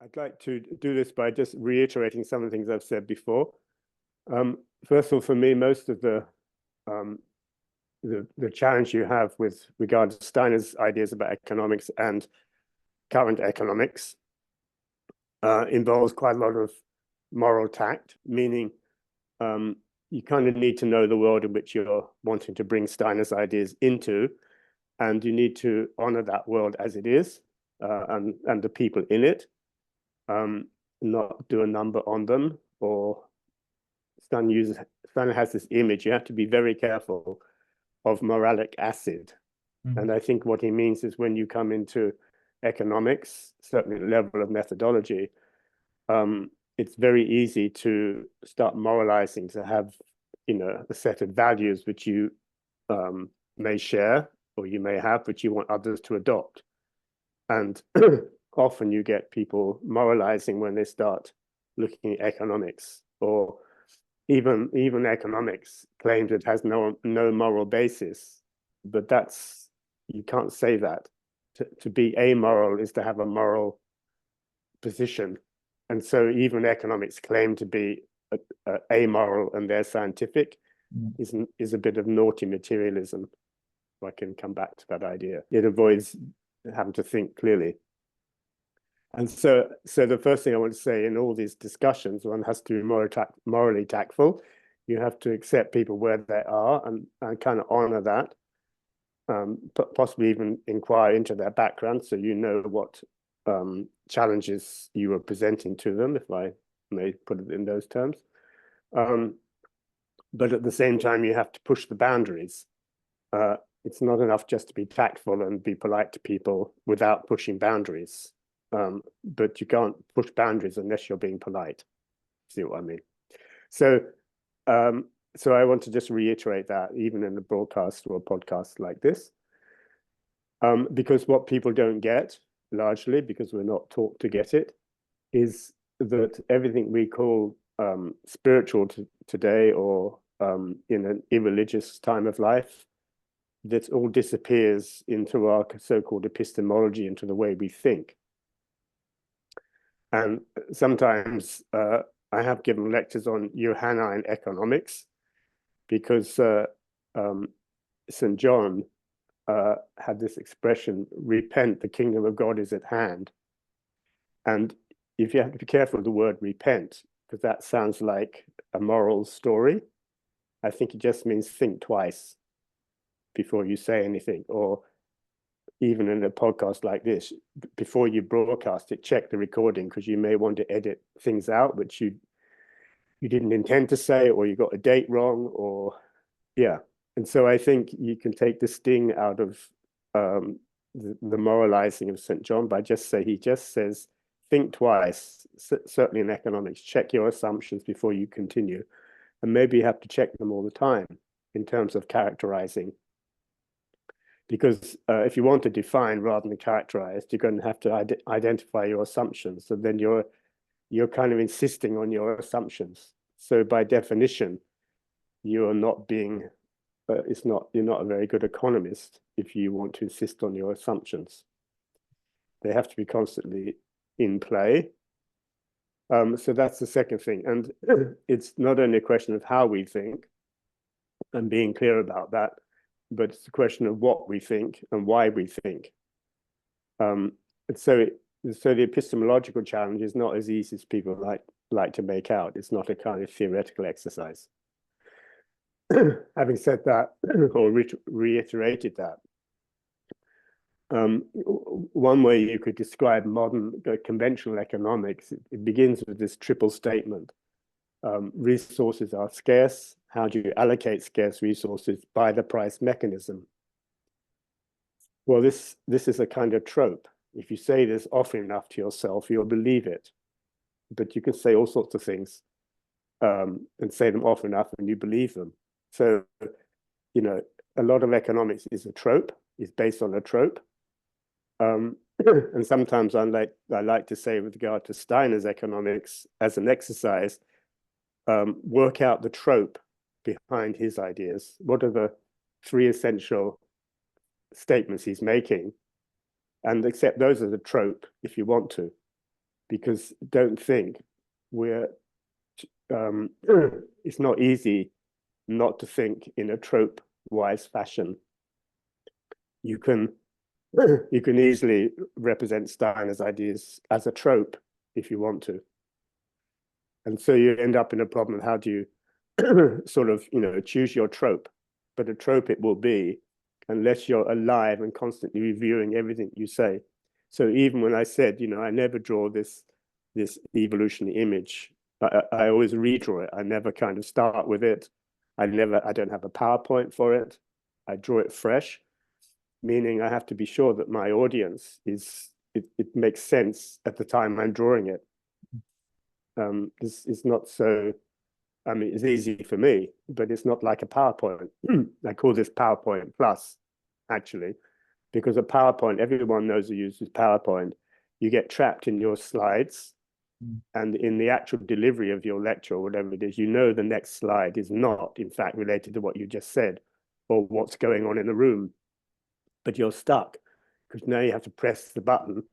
I'd like to do this by just reiterating some of the things I've said before. First of all, for me, most of um, the challenge you have with regard to Steiner's ideas about economics and current economics involves quite a lot of moral tact, meaning you kind of need to know the world in which you're wanting to bring Steiner's ideas into, and you need to honor that world as it is, and the people in it, not do a number on them. Or Steiner has this image, you have to be very careful of moralic acid. And I think what he means is when you come into economics, certainly the level of methodology, it's very easy to start moralizing, to have, a set of values which you may share or you may have, but you want others to adopt. And often you get people moralizing when they start looking at economics, or even economics claims it has no moral basis, but you can't say that. To be amoral is to have a moral position. And so even economics claim to be amoral and they're scientific is a bit of naughty materialism. If I can come back to that idea. It avoids having to think clearly. And so the first thing I want to say in all these discussions, one has to be morally tactful. You have to accept people where they are and kind of honor that, possibly even inquire into their background so you know what challenges you are presenting to them, if I may put it in those terms. But at the same time, you have to push the boundaries. It's not enough just to be tactful and be polite to people without pushing boundaries. But you can't push boundaries unless you're being polite. See what I mean? So I want to just reiterate that even in a broadcast or a podcast like this, because what people don't get, largely because we're not taught to get it, is that everything we call spiritual today, or in an irreligious time of life, that all disappears into our so-called epistemology, into the way we think. And sometimes I have given lectures on Johannine economics because St. John had this expression, repent, the kingdom of God is at hand. And if you have to be careful of the word repent, because that sounds like a moral story, I think it just means think twice before you say anything. Or even in a podcast like this, before you broadcast it, check the recording, because you may want to edit things out which you didn't intend to say, or you got a date wrong, or yeah. And so I think you can take the sting out of the moralizing of St. John by he just says, think twice, certainly in economics, check your assumptions before you continue. And maybe you have to check them all the time in terms of characterizing. Because if you want to define rather than characterize, you're going to have to identify your assumptions. So then you're kind of insisting on your assumptions. So by definition, you are not being, you're not a very good economist if you want to insist on your assumptions. They have to be constantly in play. So that's the second thing. And it's not only a question of how we think and being clear about that, but it's a question of what we think and why we think. So the epistemological challenge is not as easy as people like to make out. It's not a kind of theoretical exercise. Having said that, or reiterated that, one way you could describe modern conventional economics, it begins with this triple statement. Resources are scarce. How do you allocate scarce resources? By the price mechanism. Well, this is a kind of trope. If you say this often enough to yourself, you'll believe it. But you can say all sorts of things and say them often enough and you believe them. So, a lot of economics is a trope, is based on a trope. And sometimes I like to say, with regard to Steiner's economics as an exercise, work out the trope behind his ideas. What are the three essential statements he's making? And accept those as a trope if you want to. because don't think we're, it's not easy not to think in a trope-wise fashion. You can easily represent Steiner's ideas as a trope if you want to. And so you end up in a problem of how do you sort of, choose your trope. But a trope it will be unless you're alive and constantly reviewing everything you say. So even when I said, I never draw this evolutionary image, I always redraw it. I never kind of start with it. I don't have a PowerPoint for it. I draw it fresh, meaning I have to be sure that my audience it makes sense at the time I'm drawing it. It's not so, it's easy for me, but it's not like a PowerPoint. I call this PowerPoint Plus, actually, because a PowerPoint, everyone knows who uses PowerPoint. You get trapped in your slides, and in the actual delivery of your lecture or whatever it is, the next slide is not, in fact, related to what you just said or what's going on in the room. But you're stuck because now you have to press the button.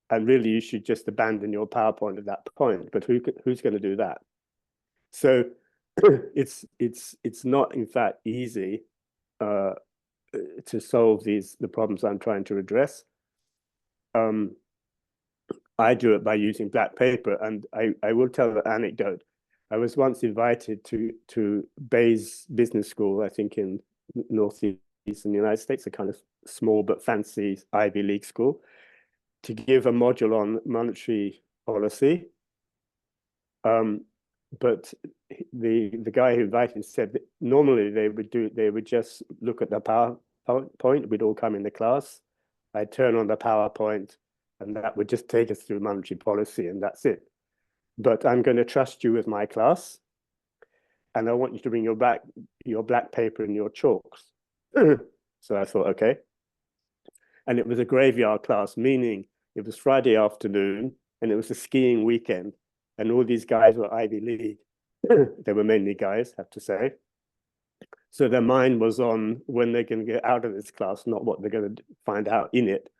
And really, you should just abandon your PowerPoint at that point. But who's going to do that? So it's not, in fact, easy to solve the problems I'm trying to address. I do it by using black paper, and I will tell an anecdote. I was once invited to Bayes Business School, I think in Northeastern United States, a kind of small but fancy Ivy League school, to give a module on monetary policy. But the guy who invited said that normally they would just look at the PowerPoint. We'd all come in the class. I'd turn on the PowerPoint, and that would just take us through monetary policy, and that's it. But I'm going to trust you with my class, and I want you to bring your black paper and your chalks. So I thought, okay. And it was a graveyard class, meaning it was Friday afternoon, and it was a skiing weekend, and all these guys were Ivy League. They were mainly guys, I have to say. So their mind was on when they're going to get out of this class, not what they're going to find out in it.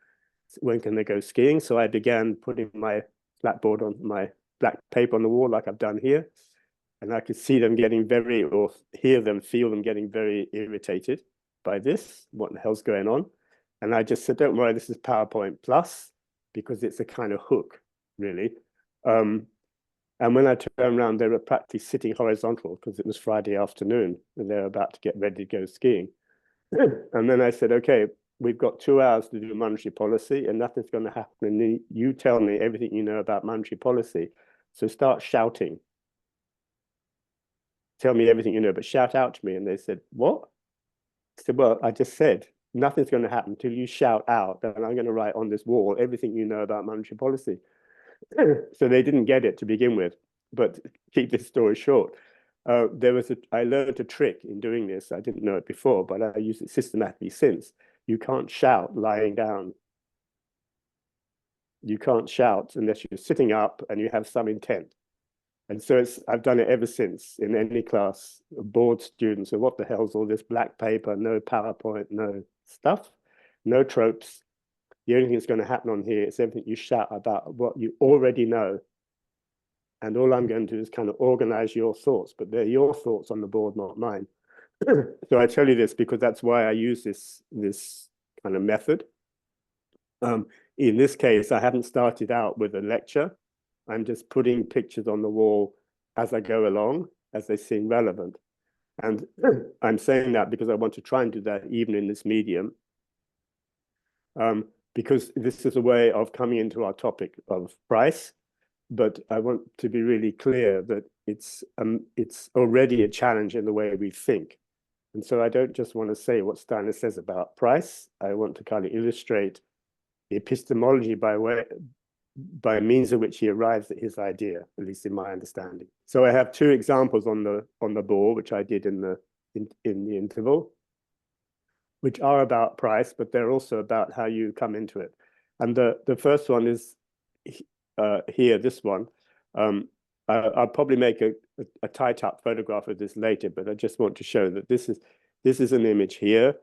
When can they go skiing? So I began putting my blackboard on my black paper on the wall like I've done here. And I could see them getting or hear them, feel them getting very irritated by this. What the hell's going on? And I just said, don't worry, this is PowerPoint Plus, because it's a kind of hook, really. And when I turned around, they were practically sitting horizontal because it was Friday afternoon and they were about to get ready to go skiing. And then I said, okay, we've got 2 hours to do monetary policy and nothing's going to happen. And you tell me everything you know about monetary policy. So start shouting. Tell me everything you know, but shout out to me. And they said, what? I said, well, I just said, nothing's going to happen until you shout out that I'm going to write on this wall everything you know about monetary policy. So they didn't get it to begin with, but keep this story short. I learned a trick in doing this. I didn't know it before, but I use it systematically since. You can't shout lying down. You can't shout unless you're sitting up and you have some intent. And so I've done it ever since in any class, bored students. So what the hell's all this black paper, no PowerPoint, no stuff, no tropes. The only thing that's going to happen on here is everything you shout about what you already know. And all I'm going to do is kind of organize your thoughts, but they're your thoughts on the board, not mine. So I tell you this because that's why I use this kind of method. In this case, I haven't started out with a lecture. I'm just putting pictures on the wall as I go along, as they seem relevant. And I'm saying that because I want to try and do that even in this medium. Because this is a way of coming into our topic of price, but I want to be really clear that it's already a challenge in the way we think. And so I don't just want to say what Steiner says about price. I want to kind of illustrate the epistemology by means of which he arrives at his idea, at least in my understanding. So I have 2 examples on the board, which I did in the interval, which are about price, but they're also about how you come into it. And the first one is here, this one. I'll probably make a tight-up photograph of this later, but I just want to show that this is an image here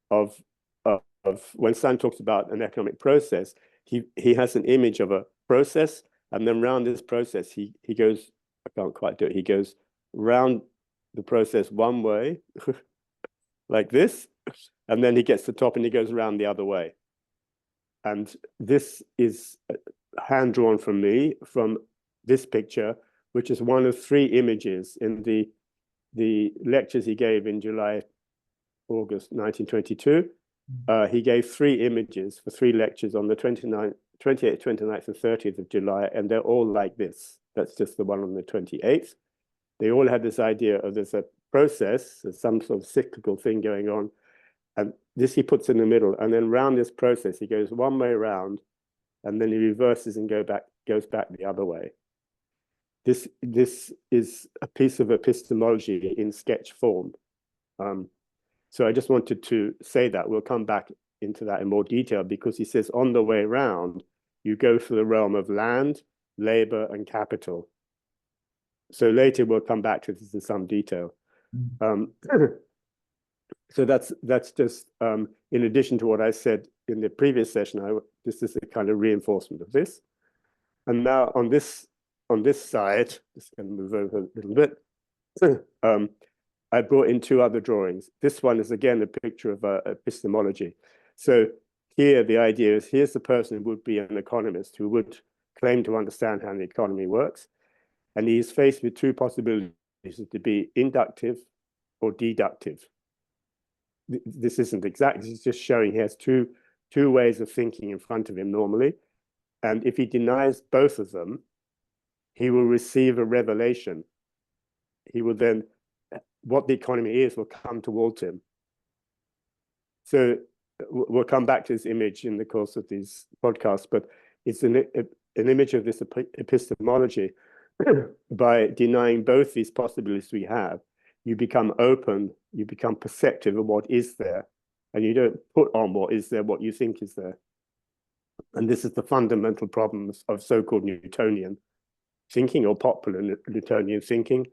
of when Steiner talks about an economic process, he has an image of process, and then round this process, he goes, I can't quite do it, he goes round the process one way, like this, and then he gets to the top and he goes around the other way. And this is hand-drawn from me, from this picture, which is one of 3 images in the lectures he gave in July, August 1922. He gave 3 images for 3 lectures on the 28th, 29th, and 30th of July, and they're all like this. That's just the one on the 28th. They all had this idea of there's a process, there's some sort of cyclical thing going on, and this he puts in the middle, and then round this process, he goes one way around, and then he reverses and goes back the other way. This is a piece of epistemology in sketch form. So I just wanted to say that. We'll come back into that in more detail, because he says on the way round, you go through the realm of land, labor, and capital. So later we'll come back to this in some detail. So that's just in addition to what I said in the previous session. This is a kind of reinforcement of this. And now on this side, just going to move over a little bit. I brought in 2 other drawings. This one is again a picture of epistemology. So here the idea is, here's the person who would be an economist, who would claim to understand how the economy works, and he's faced with 2 possibilities: to be inductive or deductive. This isn't exact. This is just showing he has two ways of thinking in front of him normally, and if he denies both of them, he will receive a revelation. He will then, what the economy is will come towards him. So we'll come back to this image in the course of these podcasts, but it's an image of this epistemology. By denying both these possibilities we have, you become open, you become perceptive of what is there, and you don't put on what is there, what you think is there. And this is the fundamental problem of so-called Newtonian thinking, or popular Newtonian thinking.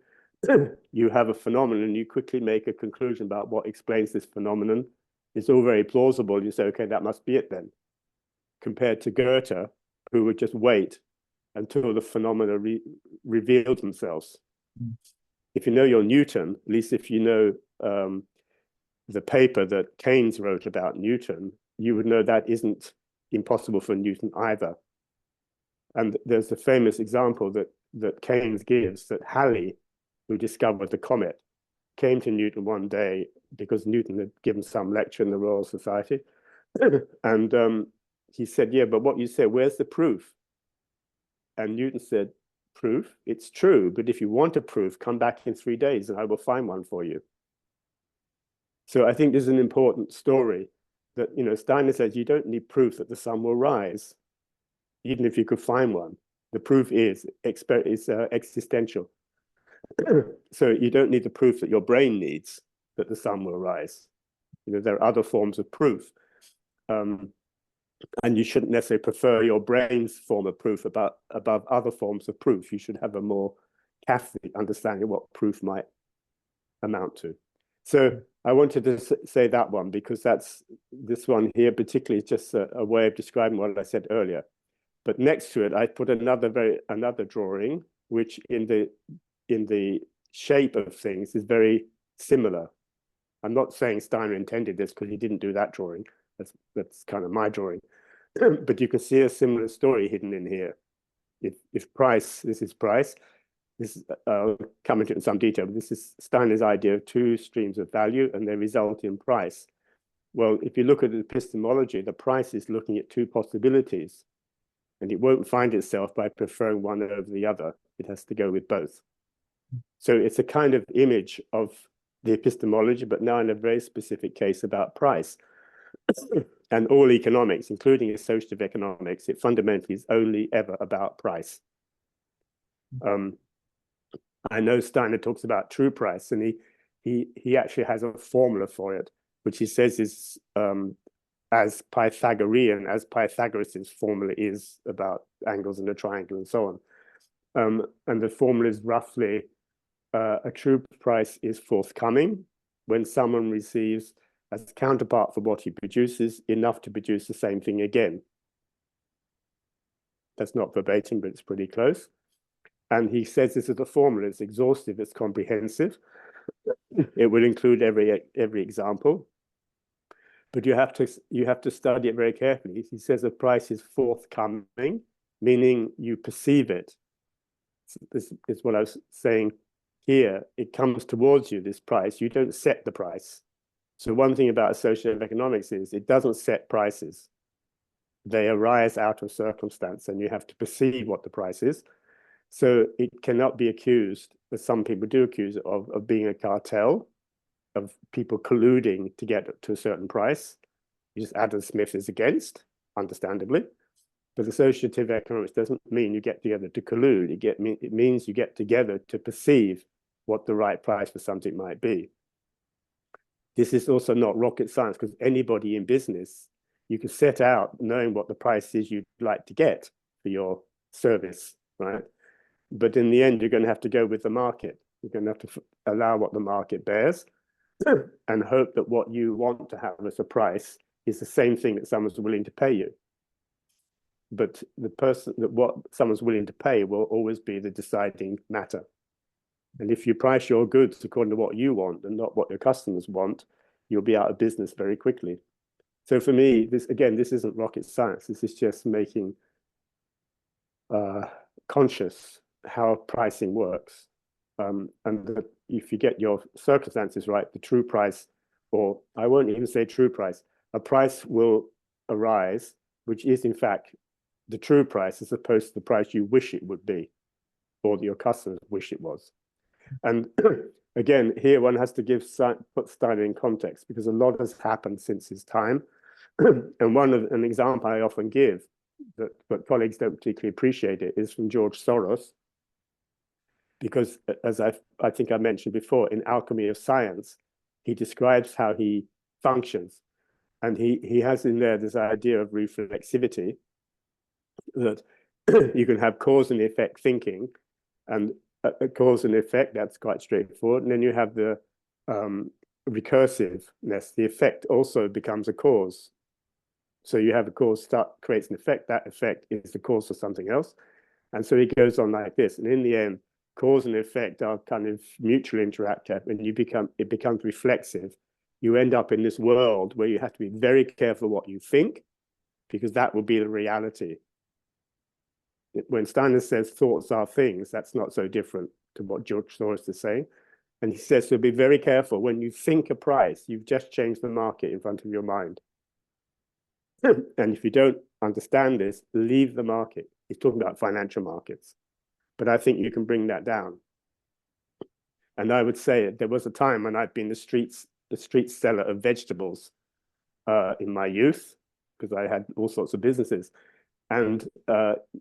You have a phenomenon, you quickly make a conclusion about what explains this phenomenon. It's all very plausible. You say, okay, that must be it then. Compared to Goethe, who would just wait until the phenomena revealed themselves. If you know your Newton, at least if you know the paper that Keynes wrote about Newton, you would know that isn't impossible for Newton either. And there's a famous example that Keynes gives, that Halley, who discovered the comet, came to Newton one day because Newton had given some lecture in the Royal Society. And he said, yeah, but what you said, where's the proof? And Newton said, proof? It's true, but if you want a proof, come back in 3 days and I will find one for you. So I think this is an important story, that, you know, Steiner says you don't need proof that the sun will rise, even if you could find one. The proof is existential. So you don't need the proof that your brain needs that the sun will rise. You know, there are other forms of proof. And you shouldn't necessarily prefer your brain's form of proof above other forms of proof. You should have a more Catholic understanding of what proof might amount to. So I wanted to say that one, because this one here particularly is just a way of describing what I said earlier. But next to it, I put another drawing, which in the shape of things is very similar. I'm not saying Steiner intended this, because he didn't do that drawing. That's kind of my drawing. But you can see a similar story hidden in here. If price, this is price. This is, I'll come into it in some detail, but this is Steiner's idea of 2 streams of value, and they result in price. Well, if you look at epistemology, the price is looking at 2 possibilities, and it won't find itself by preferring one over the other. It has to go with both. So it's a kind of image of the epistemology, but now in a very specific case about price. And all economics, including associative economics, it fundamentally is only ever about price. I know Steiner talks about true price, and he actually has a formula for it, which he says is as Pythagorean as Pythagoras' formula is about angles in a triangle and so on. And the formula is roughly a true price is forthcoming when someone receives as counterpart for what he produces enough to produce the same thing again. That's not verbatim, but it's pretty close. And he says this is a formula. It's exhaustive. It's comprehensive. It will include every example, but you have to study it very carefully. He says a price is forthcoming, meaning you perceive it. This is what I was saying here. It comes towards you, this price. You don't set the price. So one thing about associative economics is it doesn't set prices. They arise out of circumstance, and you have to perceive what the price is. So it cannot be accused, as some people do accuse it of being a cartel, of people colluding to get to a certain price. Just Adam Smith is against, understandably. But associative economics doesn't mean you get together to collude. It means you get together to perceive what the right price for something might be. This is also not rocket science, because anybody in business, you can set out knowing what the price is you'd like to get for your service, right? But in the end, you're going to have to go with the market. You're going to have to allow what the market bears and hope that what you want to have as a price is the same thing that someone's willing to pay you. But what someone's willing to pay will always be the deciding matter. And if you price your goods according to what you want and not what your customers want, you'll be out of business very quickly. So for me, this isn't rocket science. This is just making conscious how pricing works. And that if you get your circumstances right, the true price, or I won't even say true price, a price will arise, which is in fact the true price, as opposed to the price you wish it would be, or that your customers wish it was. And again, here one has to put Steiner in context, because a lot has happened since his time. And an example I often give, but colleagues don't particularly appreciate it, is from George Soros. Because as I think I mentioned before, in Alchemy of Science, he describes how he functions. And he has in there this idea of reflexivity, that you can have cause and effect thinking, and a cause and effect, that's quite straightforward. And then you have the recursiveness. The effect also becomes a cause. So you have a cause that creates an effect. That effect is the cause for something else. And so it goes on like this. And in the end, cause and effect are kind of mutually interactive, and it becomes reflexive. You end up in this world where you have to be very careful what you think, because that will be the reality. When Steiner says thoughts are things, that's not so different to what George Soros is saying. And he says, so be very careful. When you think a price, you've just changed the market in front of your mind. And if you don't understand this, leave the market. He's talking about financial markets. But I think you can bring that down. And I would say there was a time when I'd been the street seller of vegetables in my youth, because I had all sorts of businesses. And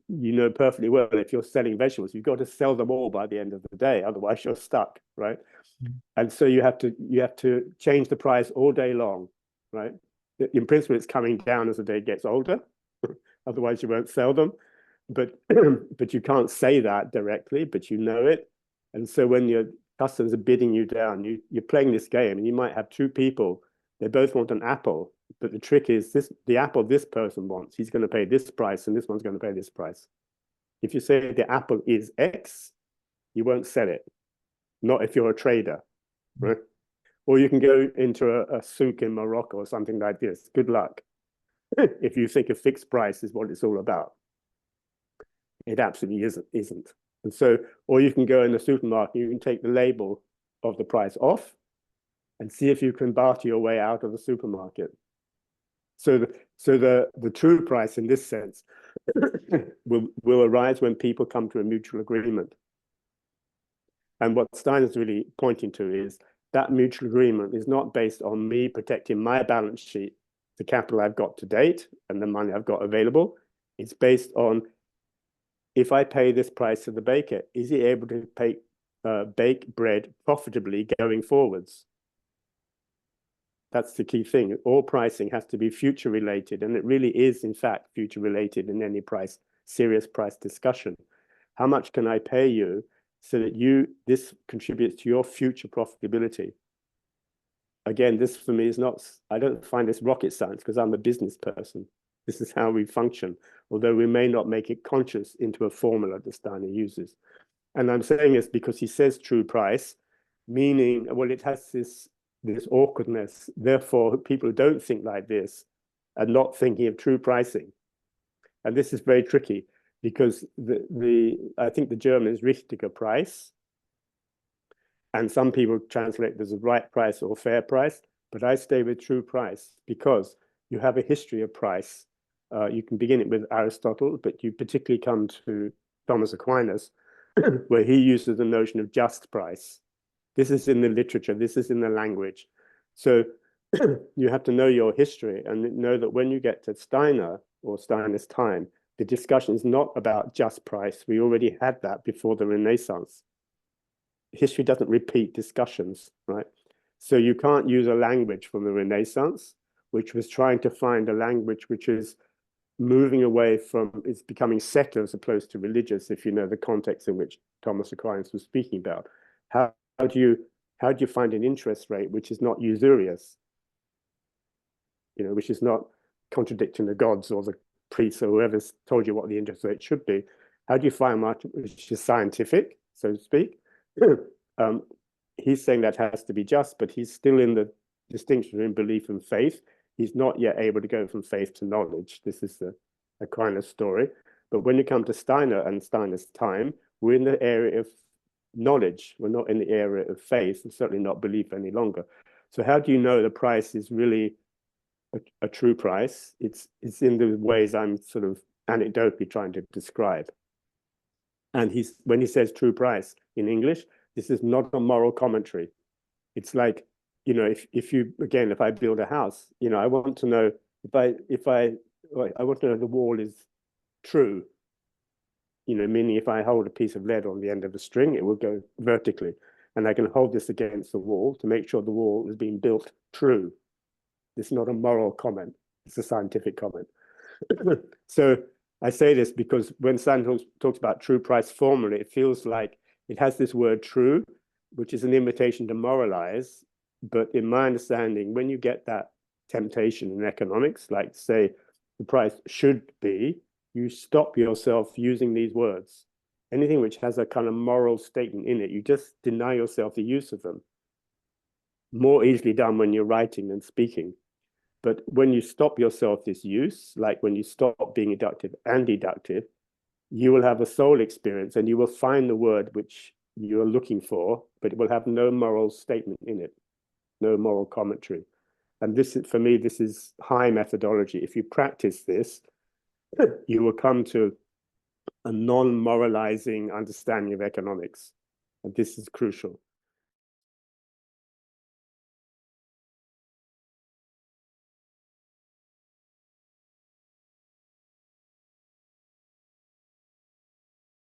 you know perfectly well, if you're selling vegetables, you've got to sell them all by the end of the day, otherwise you're stuck, right? Mm-hmm. And so you have to change the price all day long, right? In principle, it's coming down as the day gets older, otherwise you won't sell them. But but you can't say that directly, but you know it. And so when your customers are bidding you down, you're playing this game, and you might have two people. They both want an apple, but the trick is the apple this person wants, he's going to pay this price, and this one's going to pay this price. If you say the apple is X, you won't sell it. Not if you're a trader, right? Or you can go into a souk in Morocco or something like this. Good luck. If you think a fixed price is what it's all about. It absolutely isn't. And so, or you can go in the supermarket, you can take the label of the price off and see if you can barter your way out of the supermarket. So the true price in this sense will arise when people come to a mutual agreement. And what Steiner's really pointing to is that mutual agreement is not based on me protecting my balance sheet, the capital I've got to date, and the money I've got available. It's based on, if I pay this price to the baker, is he able to bake bread profitably going forwards? That's the key thing. All pricing has to be future related, and it really is, in fact, future related in any serious price discussion. How much can I pay you so that this contributes to your future profitability? Again, this for me is not, I don't find this rocket science, because I'm a business person. This is how we function. although we may not make it conscious into a formula that Steiner uses. And I'm saying this because he says true price, meaning, well, it has this awkwardness. Therefore, people who don't think like this are not thinking of true pricing. And this is very tricky because I think the German is richtiger price. And some people translate there's a right price or fair price, but I stay with true price because you have a history of price. You can begin it with Aristotle, but you particularly come to Thomas Aquinas, where he uses the notion of just price. This is in the literature, this is in the language. So you have to know your history and know that when you get to Steiner or Steiner's time, the discussion is not about just price. We already had that before the Renaissance. History doesn't repeat discussions, right? So you can't use a language from the Renaissance, which was trying to find a language which is moving away from, it's becoming secular as opposed to religious, if you know the context in which Thomas Aquinas was speaking about. How do you find an interest rate which is not usurious, you know, which is not contradicting the gods or the priests or whoever's told you what the interest rate should be? How do you find one which is scientific, so to speak? He's saying that has to be just, but he's still in the distinction between belief and faith. He's not yet able to go from faith to knowledge. This is the Aquinas story. But when you come to Steiner and Steiner's time, we're in the area of knowledge. We're not in the area of faith, and certainly not belief any longer. So how do you know the price is really a true price? It's in the ways I'm sort of anecdotally trying to describe. And when he says true price in English, this is not a moral commentary. It's like, you know, if I build a house, you know, I want to know if I want to know the wall is true, you know, meaning if I hold a piece of lead on the end of a string, it will go vertically. And I can hold this against the wall to make sure the wall is being built true. It's not a moral comment. It's a scientific comment. So I say this because when Steiner talks about true price formally, it feels like it has this word true, which is an invitation to moralize. But in my understanding, when you get that temptation in economics, like say the price should be, you stop yourself using these words. Anything which has a kind of moral statement in it, you just deny yourself the use of them. More easily done when you're writing than speaking. But when you stop yourself this use, like when you stop being inductive and deductive, you will have a soul experience and you will find the word which you're looking for, but it will have no moral statement in it, no moral commentary. And this is, for me, this is high methodology. If you practice this, you will come to a non-moralizing understanding of economics. And this is crucial.